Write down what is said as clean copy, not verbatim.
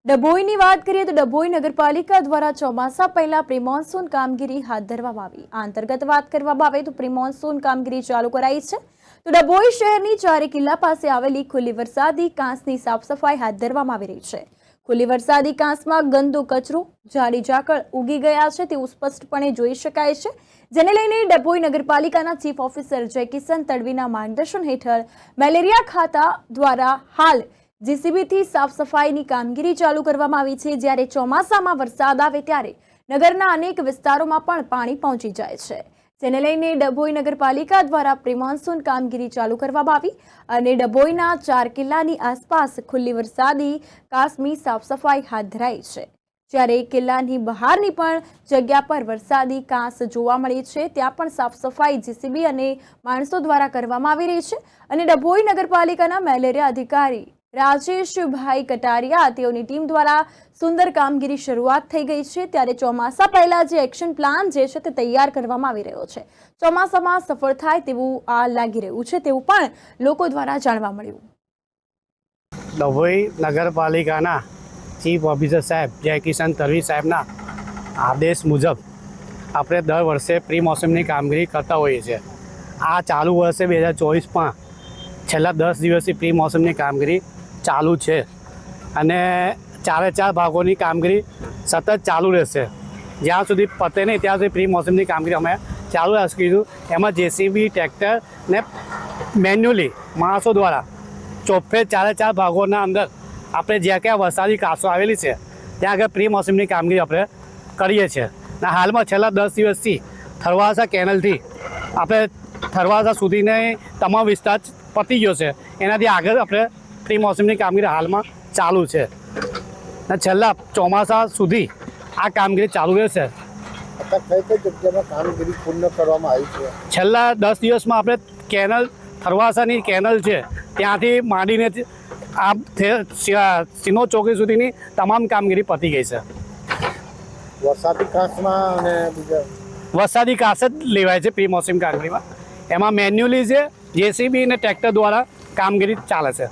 ડભોઈની વાત કરીએ તો ડભોઈ નગરપાલિકા દ્વારા ચોમાસા પહેલા પ્રી મોન્સૂન કામગીરી હાથ ધરવામાં આવી। આ અંતર્ગત વાત કરવામાં આવે તો પ્રી મોન્સૂન કામગીરી ચાલુ કરાઈ છે। તો ડભોઈ શહેરની ચારે કિલ્લા પાસે આવેલી ખુલ્લી વરસાદી કાંસની સાફ સફાઈ હાથ ધરવામાં આવી રહી છે। ખુલ્લી વરસાદી કાંસમાં ગંદુ કચરો, ઝાડી ઝાકળ ઉગી ગયા છે તેવું સ્પષ્ટપણે જોઈ શકાય છે, જેને લઈને ડભોઈ નગરપાલિકાના ચીફ ઓફિસર જયકિશન તડવીના માર્ગદર્શન હેઠળ મેલેરિયા ખાતા દ્વારા હાલ જીસીબીથી સાફ સફાઈની કામગીરી ચાલુ કરવામાં આવી છે। જ્યારે ચોમાસામાં વરસાદ આવે ત્યારે નગરના અનેક વિસ્તારોમાં પણ પાણી પહોંચી જાય છે, જેને લઈને ડભોઈ નગરપાલિકા દ્વારા પ્રી મોન્સૂન કામગીરી ચાલુ કરવામાં આવી અને ડભોઈના 4 કિલ્લાની આસપાસ ખુલ્લી વરસાદી કાંસની સાફ સફાઈ હાથ ધરાઈ છે। જ્યારે કિલ્લાની બહારની પણ જગ્યા પર વરસાદી કાંસ જોવા મળી છે, ત્યાં પણ સાફ સફાઈ જીસીબી અને માણસો દ્વારા કરવામાં આવી રહી છે અને ડભોઈ નગરપાલિકાના મેલેરિયા અધિકારી રાજેશભાઈ કટારિયા તેઓની ટીમ દ્વારા સુંદર કામગીરી શરૂઆત થઈ ગઈ છે। ત્યારે ચોમાસા પહેલા જે એક્શન પ્લાન જે છે તે તૈયાર કરવામાં આવી રહ્યો છે, ચોમાસામાં સફળ થાય તેવું આ લાગી રહ્યું છે તેવું પણ લોકો દ્વારા જાણવા મળ્યું। ડભોઈ નગરપાલિકાના ચીફ ઓફિસર સાહેબ જયકિશન તડવી સાહેબના આદેશ મુજબ આપણે દર વર્ષે પ્રી મોસમની કામગીરી કરતા હોઈએ છીએ। આ ચાલુ વર્ષે 2024માં છેલ્લા 10 દિવસથી પ્રી મોસમની કામગીરી ચાલુ છે અને 4 ભાગોની કામગીરી સતત ચાલુ રહેશે। જ્યાં સુધી પતે નહીં ત્યાં સુધી પ્રી મોસમની કામગીરી અમે ચાલુ રાખીશું। એમાં જેસીબી, ટ્રેક્ટર ને મેન્યુઅલી માણસો દ્વારા ચોફે 4 ભાગોના અંદર આપણે જ્યાં ક્યાં વરસાદી કાંસો આવેલી છે ત્યાં આગળ પ્રી મોસમની કામગીરી આપણે કરીએ છીએ। અને હાલમાં છેલ્લા 10 દિવસથી થરવાસા કેનલથી આપણે થરવાસા સુધીને તમામ વિસ્તાર પતી ગયો છે, એનાથી આગળ આપણે પ્રી મોસમની કામગીરી હાલમાં ચાલુ છે અને છેલ્લા ચોમાસા સુધી આ કામગીરી ચાલુ રહેશે। કઈ જગ્યામાં કામગીરી પૂર્ણ કરવામાં આવી છે? છેલ્લા 10 દિવસમાં આપણે કેનલ, થરવાસાની કેનલ છે ત્યાંથી માંડીને આ સિનો ચોકી સુધીની તમામ કામગીરી પતી ગઈ છે। વરસાદી કાંસમાં અને બીજા વરસાદી કાંસ જ લેવાય છે પ્રી મોસમ કામગીરીમાં। એમાં મેન્યુઅલી છે, જેસીબી અને ટ્રેક્ટર દ્વારા કામગીરી ચાલે છે।